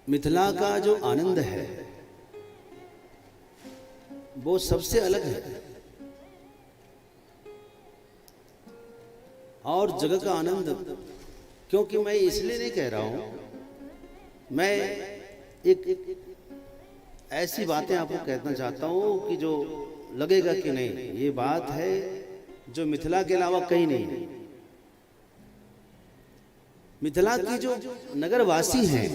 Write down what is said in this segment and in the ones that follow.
मिथिला का जो आनंद है वो सबसे अलग है। और जगह का आनंद, क्योंकि मैं इसलिए नहीं कह रहा हूं, मैं एक ऐसी बातें आपको कहना चाहता हूं कि जो लगेगा कि नहीं, ये बात है जो मिथिला के अलावा कहीं नहीं है। मिथिला की जो नगरवासी हैं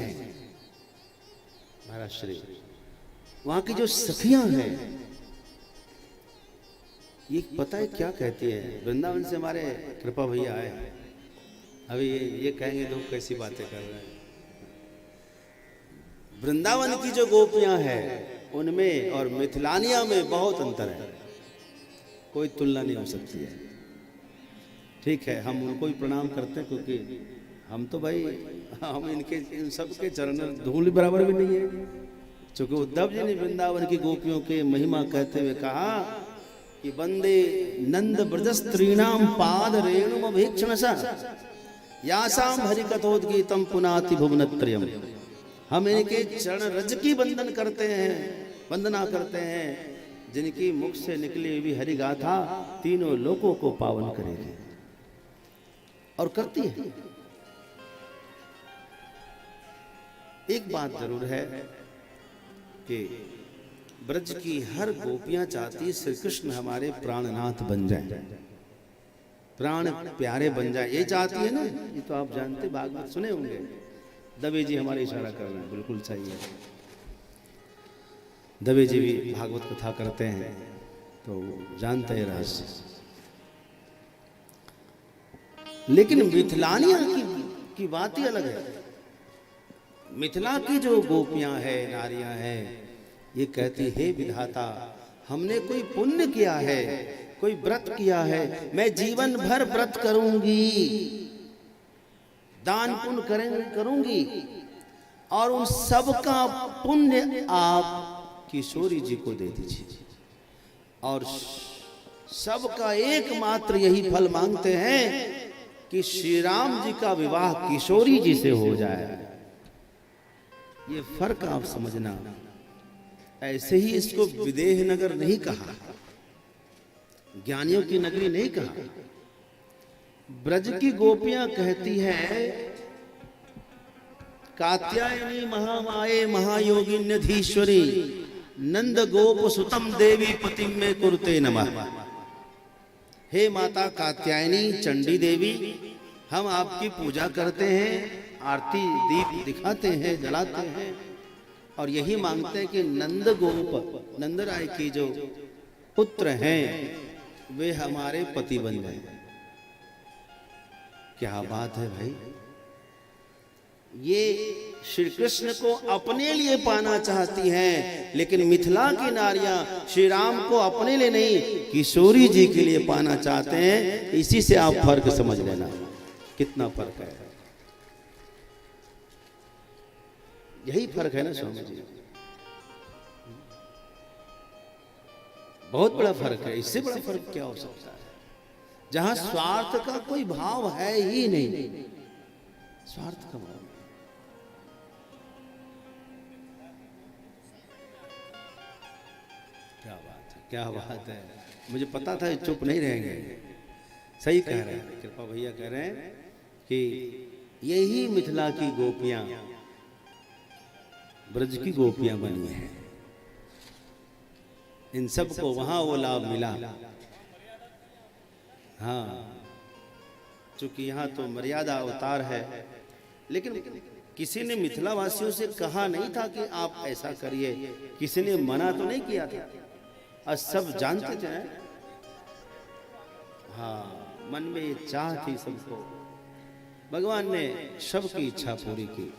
महाराष्ट्र, वहां की जो सखियां हैं, ये पता है क्या कहती है? वृंदावन से हमारे कृपा भैया आए, अभी ये कहेंगे लोग कैसी बातें कर रहे हैं। वृंदावन की जो गोपियां हैं उनमें और मिथिलानिया में बहुत अंतर है, कोई तुलना नहीं हो सकती है। ठीक है, हम उनको भी प्रणाम करते हैं, क्योंकि हम तो भाई हम इन सबके चरण धूल बराबर भी नहीं है। क्योंकि उद्धव जी ने वृंदावन की गोपियों के महिमा कहते हुए कहा कि वंदे नंद ब्रजस्त्रीणाम पाद रेणुम अभीक्षणसा यासाम हरिकथोद्गीतम पुनाति भुवनत्रयम्। हम इनके चरण रज की वंदन करते हैं, वंदना करते हैं, जिनकी मुख से निकली हुई हरि गाथा तीनों लोकों को पावन करेगी, और करती है। एक बात जरूर है कि ब्रज की हर गोपियां चाहती श्री कृष्ण हमारे प्राणनाथ बन जाए, प्राण प्यारे बन जाए, ये चाहती है ना। ये तो आप जानते, भागवत सुने होंगे, दवे जी हमारे इशारा कर रहे हैं, बिल्कुल सही है। दवे जी भी भागवत कथा करते हैं तो जानते हैं रहस्य। लेकिन मिथिलानिया की बात ही अलग है। मिथिला की जो गोपियां हैं, नारियां हैं, ये कहती है विधाता हमने कोई पुण्य किया है, कोई व्रत किया है, मैं जीवन भर व्रत करूंगी, दान पुण्य करूंगी, और उन सब का पुण्य आप किशोरी जी को दे दीजिए। और सबका एकमात्र यही फल मांगते हैं कि श्री राम जी का विवाह किशोरी जी से हो जाए। ये फर्क आप समझना। ऐसे ही इसको विदेह नगर नहीं कहा, ज्ञानियों की नगरी नहीं कहा। ब्रज की गोपियां कहती है कात्यायनी महामाये महायोगिन्यधीश्वरी नंद गोप सुतम देवी पतिम में कुरुते नमः। हे माता कात्यायनी चंडी देवी, हम आपकी पूजा करते हैं, आरती दीप दिखाते हैं, जलाते हैं, और यही मांगते हैं कि नंद गोप, नंद राय की जो पुत्र हैं वे हमारे पति बन जाए। क्या बात है भाई! ये श्री कृष्ण को अपने लिए पाना चाहती हैं, लेकिन मिथिला की नारियां श्री राम को अपने लिए नहीं, किशोरी जी के लिए पाना चाहते हैं। इसी से आप फर्क समझ लेना, कितना फर्क है। यही फर्क है ना स्वामी जी, बहुत बड़ा फर्क है। इससे बड़ा फर्क क्या हो सकता है? जहां स्वार्थ का कोई भाव है ही नहीं, स्वार्थ का भाव। क्या बात है, क्या बात है! मुझे पता था चुप नहीं रहेंगे। सही कह रहे हैं, कृपा भैया कह रहे हैं कि यही मिथिला की गोपियां ब्रज की गोपियां बनी हैं। इन सबको वहां वो लाभ मिला। हाँ, चूंकि यहाँ तो मर्यादा अवतार है, लेकिन किसी ने मिथिला वासियों से कहा नहीं था कि आप ऐसा करिए, किसी ने मना तो नहीं किया था, और सब जानते थे। हाँ, मन में ये चाह थी सबको, भगवान ने सबकी इच्छा पूरी की।